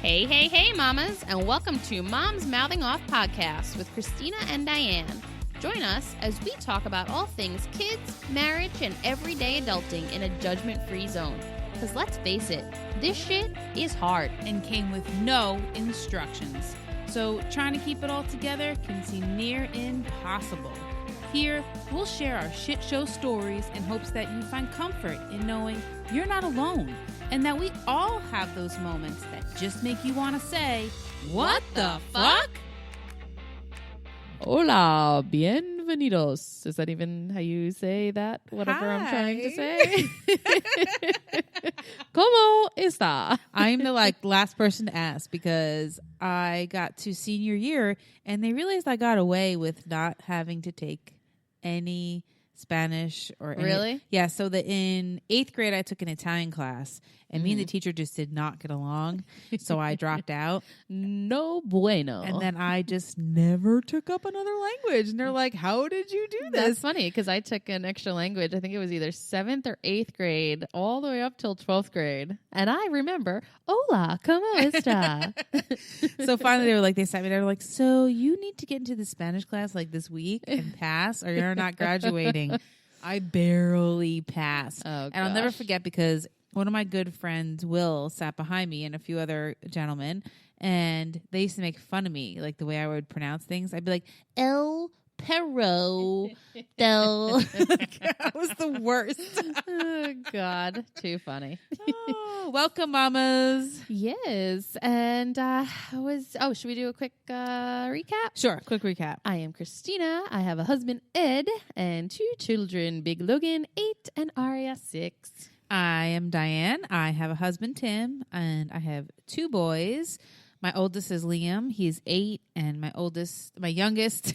Hey, hey, hey, mamas, and welcome to Mom's Mouthing Off podcast with Christina and Diane. Join us as we talk about all things kids, marriage, and everyday adulting in a judgment-free zone. Because let's face it, this shit is hard. And came with no instructions. So trying to keep it all together can seem near impossible. Here, we'll share our shit show stories in hopes that you find comfort in knowing you're not alone and that we all have those moments that just make you want to say, "What the fuck?" Hola, bienvenidos. Is that even how you say that? Whatever Hi. I'm trying to say. ¿Cómo está? I'm the last person to ask because I got to senior year and they realized I got away with not having to take any Spanish or any. Really? Yeah, so that in 8th grade I took an Italian class and me and the teacher just did not get along, so I dropped out. No bueno. And then I just never took up another language. And they're like, "How did you do this?" That's funny because I took an extra language. I think it was either 7th or 8th grade, all the way up till 12th grade. And I remember, hola, ¿cómo está? So finally they sat me there like, "So you need to get into the Spanish class like this week and pass or you're not graduating." I barely passed. Oh, and I'll never gosh. forget because one of my good friends, Will, sat behind me and a few other gentlemen, and they used to make fun of me, like the way I would pronounce things. I'd be like, El Perro del. That was the worst. Oh, God. Too funny. Oh, welcome, mamas. Yes. And should we do a quick recap? Sure, quick recap. I am Christina. I have a husband, Ed, and 2 children, Big Logan, 8, and Aria, 6. I am Diane. I have a husband, Tim, and I have 2 boys. My oldest is Liam. He's 8, and my youngest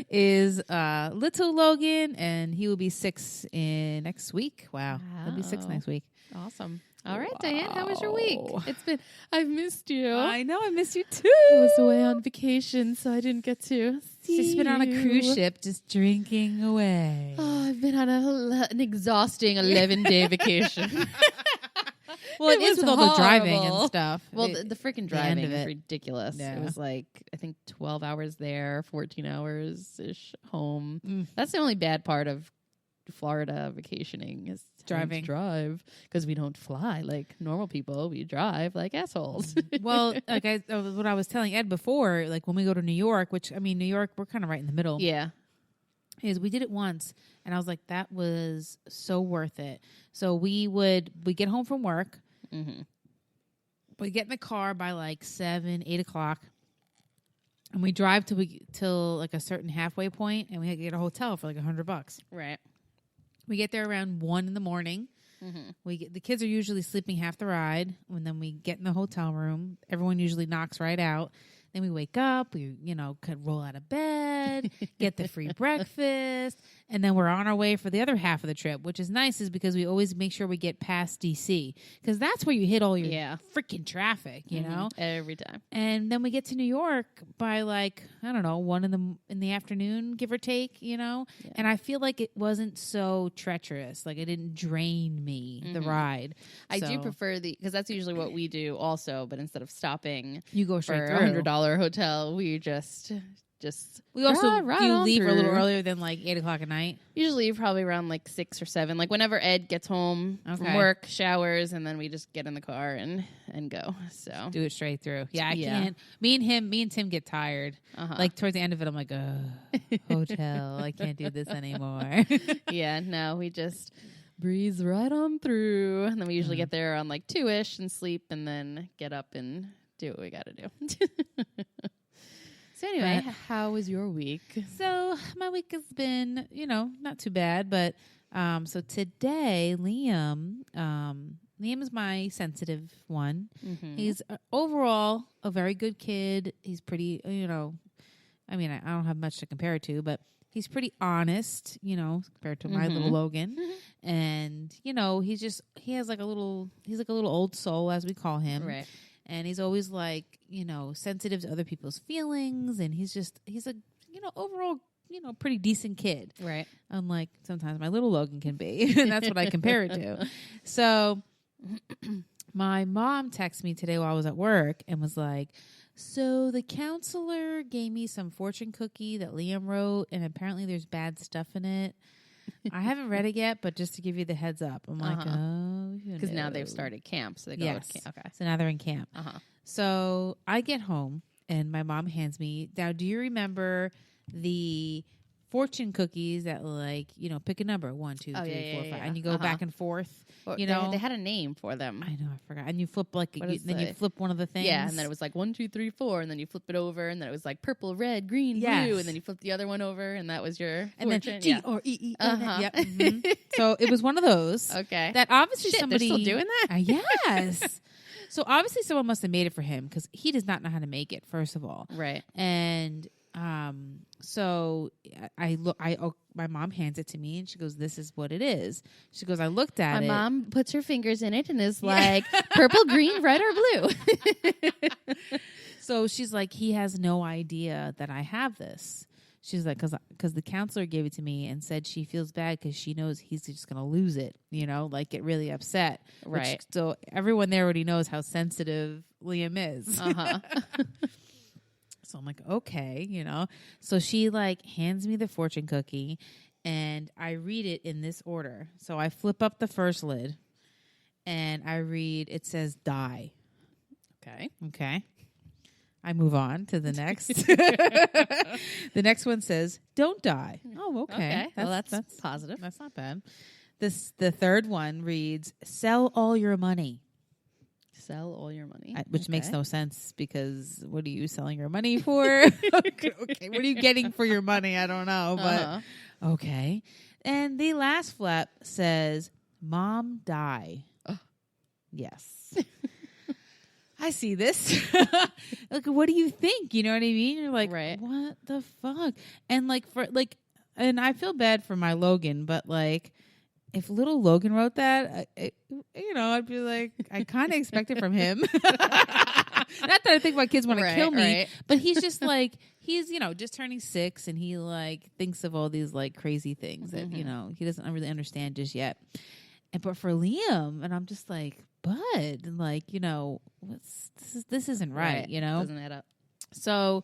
is little Logan, and he will be 6 in next week. Wow. He'll be 6 next week. Awesome. All right, Diane, how was your week? I've missed you. I know, I miss you too. I was away on vacation, so I didn't get to see She's been on a cruise you. ship, just drinking away. Oh, I've been on an exhausting 11-day vacation. Well, it is was with all the driving horrible. and stuff. Well, the freaking end driving of is it. ridiculous. Yeah. It was like, I think 12 hours there, 14 hours-ish home. Mm. That's the only bad part of Florida vacationing is Driving. drive because we don't fly like normal people. We drive like assholes. Well, like what I was telling Ed before, like when we go to New York, which, I mean, New York, we're kind of right in the middle. Yeah. Is we did it once, and I was like, that was so worth it. So we get home from work. Mm-hmm. We get in the car by like 7, 8 o'clock, and we drive till like a certain halfway point, and we had to get a hotel for like $100. Right. We get there around 1 in the morning. Mm-hmm. The kids are usually sleeping half the ride. When then we get in the hotel room, everyone usually knocks right out. Then we wake up, we, could roll out of bed, get the free breakfast, and then we're on our way for the other half of the trip, which is nice is because we always make sure we get past D.C. because that's where you hit all your freaking traffic, you know? Every time. And then we get to New York by like, I don't know, 1 in the afternoon, give or take, Yeah. And I feel like it wasn't so treacherous. Like it didn't drain me, the ride. I do So prefer because that's usually what we do also, but instead of stopping you go for straight a through. $100 hotel, we just We also drive right do you on leave a little through. earlier than like 8 o'clock at night. Usually probably around like 6 or 7. Like whenever Ed gets home from work, showers, and then we just get in the car and go. So Do it straight through. Yeah, I Yeah. can't. Me and Tim get tired. Like towards the end of it, I'm like, hotel. I can't do this anymore. yeah, no, we just breeze right on through, and then we usually get there around like 2-ish and sleep, and then get up and do what we got to do. So anyway, how was your week? So my week has been, not too bad. But so today, Liam is my sensitive one. Mm-hmm. He's overall a very good kid. He's pretty, I mean, I don't have much to compare it to, but he's pretty honest, compared to my little Logan. And, he has like he's like a little old soul, as we call him. Right. And he's always like, sensitive to other people's feelings. And he's a, overall, pretty decent kid. Right. Unlike sometimes my little Logan can be. And that's what I compare it to. So My mom texted me today while I was at work and was like, so the counselor gave me some fortune cookie that Liam wrote, and apparently there's bad stuff in it. I haven't read it yet, but just to give you the heads up. I'm like, oh, because now they've started camp, so they go to camp. Okay. So now they're in camp. So I get home, and my mom hands me. Now, do you remember the fortune cookies that, like, you know, pick a number, 1, 2, 3, 4, 5, and you go back and forth. Well, you know, they had a name for them. I know, I forgot. And you flip you flip one of the things. Yeah, and then it was like 1, 2, 3, 4, and then you flip it over, and then it was like purple, red, green, blue, and then you flip the other one over, and that was your fortune. Then G or E E. Yep. So it was one of those. Okay. That obviously somebody they're still doing that. Yes. So obviously someone must have made it for him because he does not know how to make it. First of all, right. And so my mom hands it to me and she goes, this is what it is. She goes, I looked at it. My mom puts her fingers in it and is like, purple, green, red, or blue. So she's like, he has no idea that I have this. She's like, because the counselor gave it to me and said she feels bad because she knows he's just going to lose it, you know, like get really upset. Right. So everyone there already knows how sensitive Liam is. So I'm like, okay, you know. So she like hands me the fortune cookie and I read it in this order. So I flip up the first lid and I read, it says die. Okay. I move on to the next. The next one says, don't die. Oh, okay. That's positive. That's not bad. The third one reads, sell all your money. Sell all your money. Which makes no sense because what are you selling your money for? Okay. What are you getting for your money? I don't know. But okay. And the last flap says, Mom, die. Yes. I see this. Like, what do you think? You know what I mean? You're like, right. What the fuck? And like, and I feel bad for my Logan, but like, if little Logan wrote that, you know, I'd be like, I kind of expect it from him. Not that I think my kids want to kill me, but he's just like, he's, you know, just turning 6 and he like thinks of all these like crazy things that, you know, he doesn't really understand just yet. But for Liam, and I'm just like, bud, and like, you know, this isn't right, you know? Doesn't add up. So,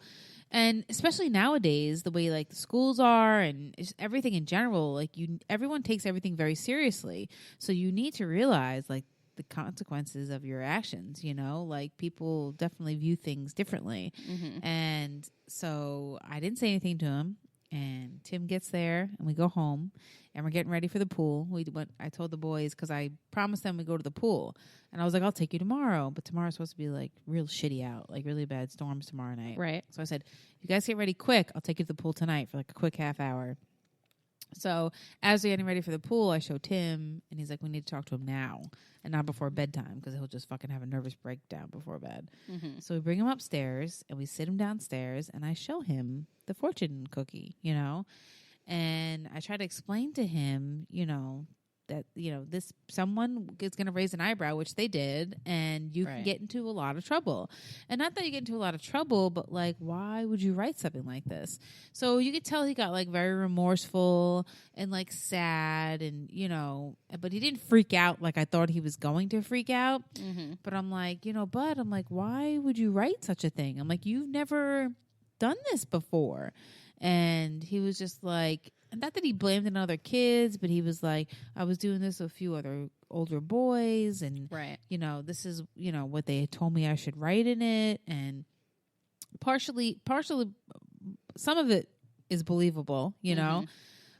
and especially nowadays, the way like the schools are and everything in general, like everyone takes everything very seriously. So you need to realize like the consequences of your actions, you know, like people definitely view things differently. And so I didn't say anything to him. And Tim gets there and we go home and we're getting ready for the pool. I told the boys, because I promised them we go to the pool. And I was like, I'll take you tomorrow. But tomorrow's supposed to be like real shitty out, like really bad storms tomorrow night. Right. So I said, you guys get ready quick. I'll take you to the pool tonight for like a quick half hour. So as we're getting ready for the pool, I show Tim and he's like, we need to talk to him now and not before bedtime because he'll just fucking have a nervous breakdown before bed. So we bring him upstairs and we sit him downstairs and I show him the fortune cookie, you know, and I try to explain to him, you know, that, you know, this someone is going to raise an eyebrow, which they did, and you can get into a lot of trouble. And not that you get into a lot of trouble, but like, why would you write something like this? So you could tell he got like very remorseful and like sad and, you know, but he didn't freak out like I thought he was going to freak out. But I'm like, you know, bud, I'm like, why would you write such a thing? I'm like, you've never done this before. And he was just like, not that he blamed it on other kids, but he was like, I was doing this with a few other older boys. And, you know, this is, you know, what they had told me I should write in it. And partially, some of it is believable, you know.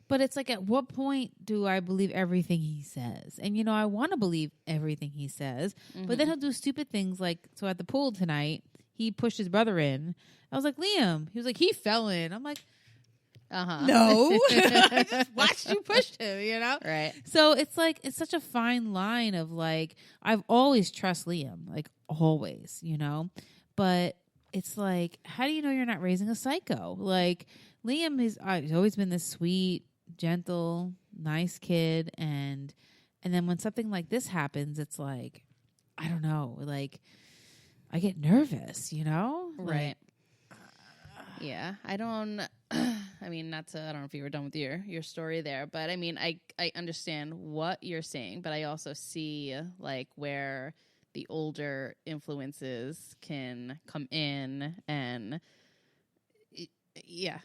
But it's like, at what point do I believe everything he says? And, you know, I want to believe everything he says. But then he'll do stupid things like, so at the pool tonight, he pushed his brother in. I was like, Liam. He was like, he fell in. I'm like, no. I just watched you push him, you know? Right. So it's like, it's such a fine line of like, I've always trust Liam, like always, you know? But it's like, how do you know you're not raising a psycho? Like, Liam he's always been this sweet, gentle, nice kid. And then when something like this happens, it's like, I don't know, like, I get nervous, you know? Right. Yeah. I don't know if you were done with your story there, but I mean, I understand what you're saying, but I also see like where the older influences can come in and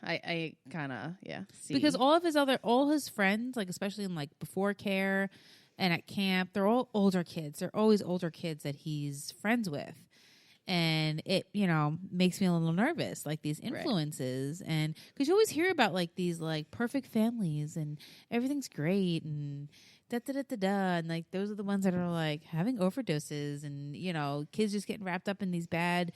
I kind of see. Because all his friends, like especially in like before care and at camp, they're all older kids. They're always older kids that he's friends with. And it, makes me a little nervous, like these influences. Right. And because you always hear about like these like perfect families and everything's great and da-da-da-da-da. And like those are the ones that are like having overdoses and, kids just getting wrapped up in these bad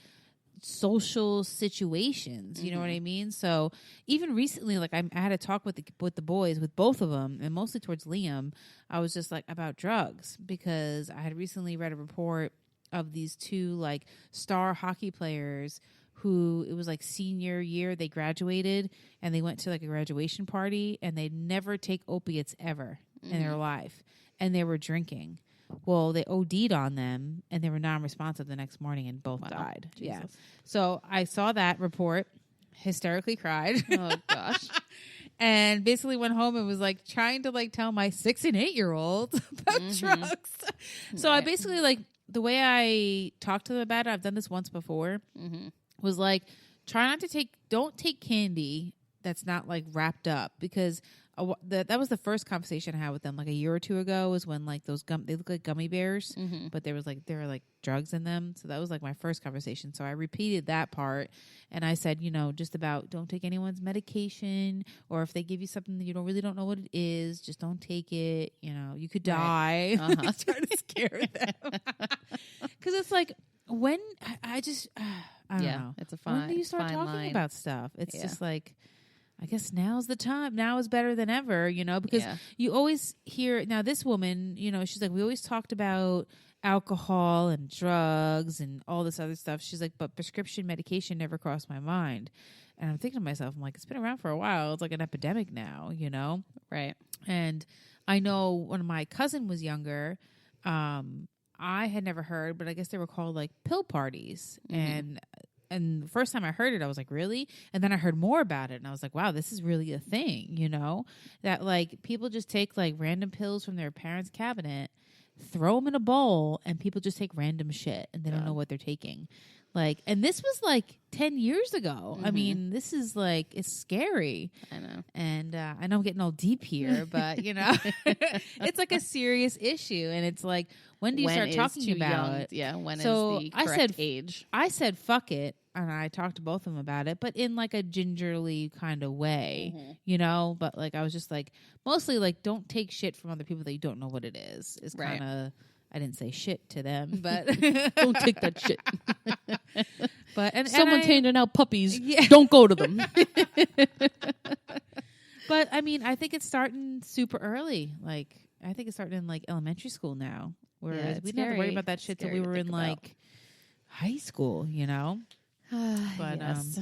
social situations. You know what I mean? So even recently, like I had a talk with the boys, with both of them, and mostly towards Liam. I was just like about drugs because I had recently read a report of these two like star hockey players who it was like senior year, they graduated and they went to like a graduation party and they never take opiates ever in their life, and they were drinking. Well, they OD'd on them and they were non-responsive the next morning and both died. Jesus. Yeah. So I saw that report, hysterically cried. Oh gosh. And basically went home and was like trying to like tell my 6 and 8 year olds about drugs. So I basically like, the way I talk to them about it, I've done this once before, was like, don't take candy that's not like wrapped up, because that was the first conversation I had with them like a year or two ago, was when like those they look like gummy bears, but there were like drugs in them. So that was like my first conversation. So I repeated that part and I said, just about don't take anyone's medication, or if they give you something that you really don't know what it is, just don't take it. You could die. Right. Trying to scare them. Because it's like when I don't know. It's a fine. When do you start talking about stuff? It's just like, I guess now's the time. Now is better than ever, because you always hear, now this woman, she's like, we always talked about alcohol and drugs and all this other stuff. She's like, but prescription medication never crossed my mind. And I'm thinking to myself, I'm like, it's been around for a while. It's like an epidemic now, Right. And I know when my cousin was younger, I had never heard, but I guess they were called like pill parties. And the first time I heard it, I was like, really? And then I heard more about it and I was like, wow, this is really a thing, that like people just take like random pills from their parents' cabinet, throw them in a bowl, and people just take random shit and they don't know what they're taking. Like, and this was like 10 years ago. I mean, this is like, it's scary. I know. And I know I'm getting all deep here, but it's like a serious issue. And it's like, when do you start talking about it? Yeah. When is the correct age? I said, fuck it. And I talked to both of them about it, but in like a gingerly kind of way, but like, I was just like, mostly like, don't take shit from other people that you don't know what it is. It's kind of, I didn't say shit to them, but don't take that shit. But someone's handing out puppies. Yeah. Don't go to them. But I mean, I think it's starting super early. Like, I think it's starting in like elementary school now, whereas we didn't have to worry about that shit till we were in like high school, But yes.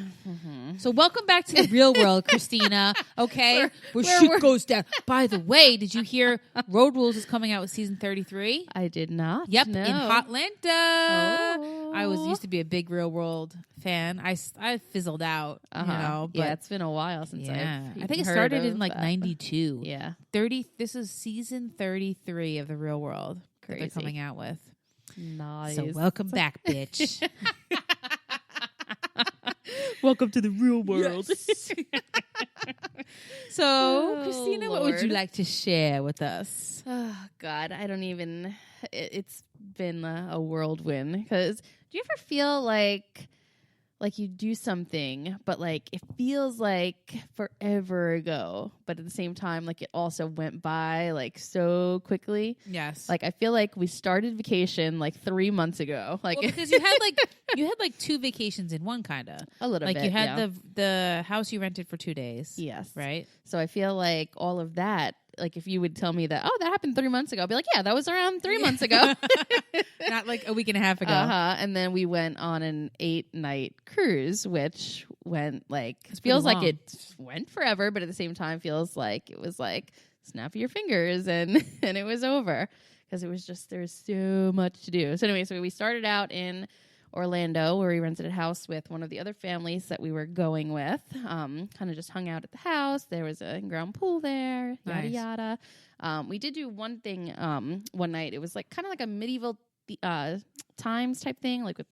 So welcome back to the real world, Christina. Okay, where shit goes down. By the way, did you hear Road Rules is coming out with season 33? I did not. Yep, no. in Hotlanta. Oh. I used to be a big Real World fan. I fizzled out, But yeah, it's been a while since I think it started in like 92. Yeah, 30. This is season 33 of the Real World that they're coming out with. Nice. So welcome back, bitch. Welcome to the real world. Yes. So, Christina, what would you like to share with us? Oh, God, I don't even... It's been a whirlwind. Because do you ever feel like you do something, but like it feels like forever ago, but at the same time, like it also went by like so quickly? Yes. Like I feel like we started vacation like 3 months ago. Like because you had like 2 vacations in one, kind of a little bit. Like you had the house you rented for 2 days. Yes. Right. So I feel like all of that. Like if you would tell me that, that happened 3 months ago, I'd be like, yeah, that was around 3 months ago. Not like a week and a half ago. And then we went on an 8-night cruise, which went feels like it went forever, but at the same time feels like it was like snap your fingers and it was over, because it was just, there's so much to do. So anyway, we started out in Orlando, where we rented a house with one of the other families that we were going with. Kind of just hung out at the house. There was a in-ground pool there, yada, yada. We did do one thing one night. It was like kind of like a medieval the times type thing, like with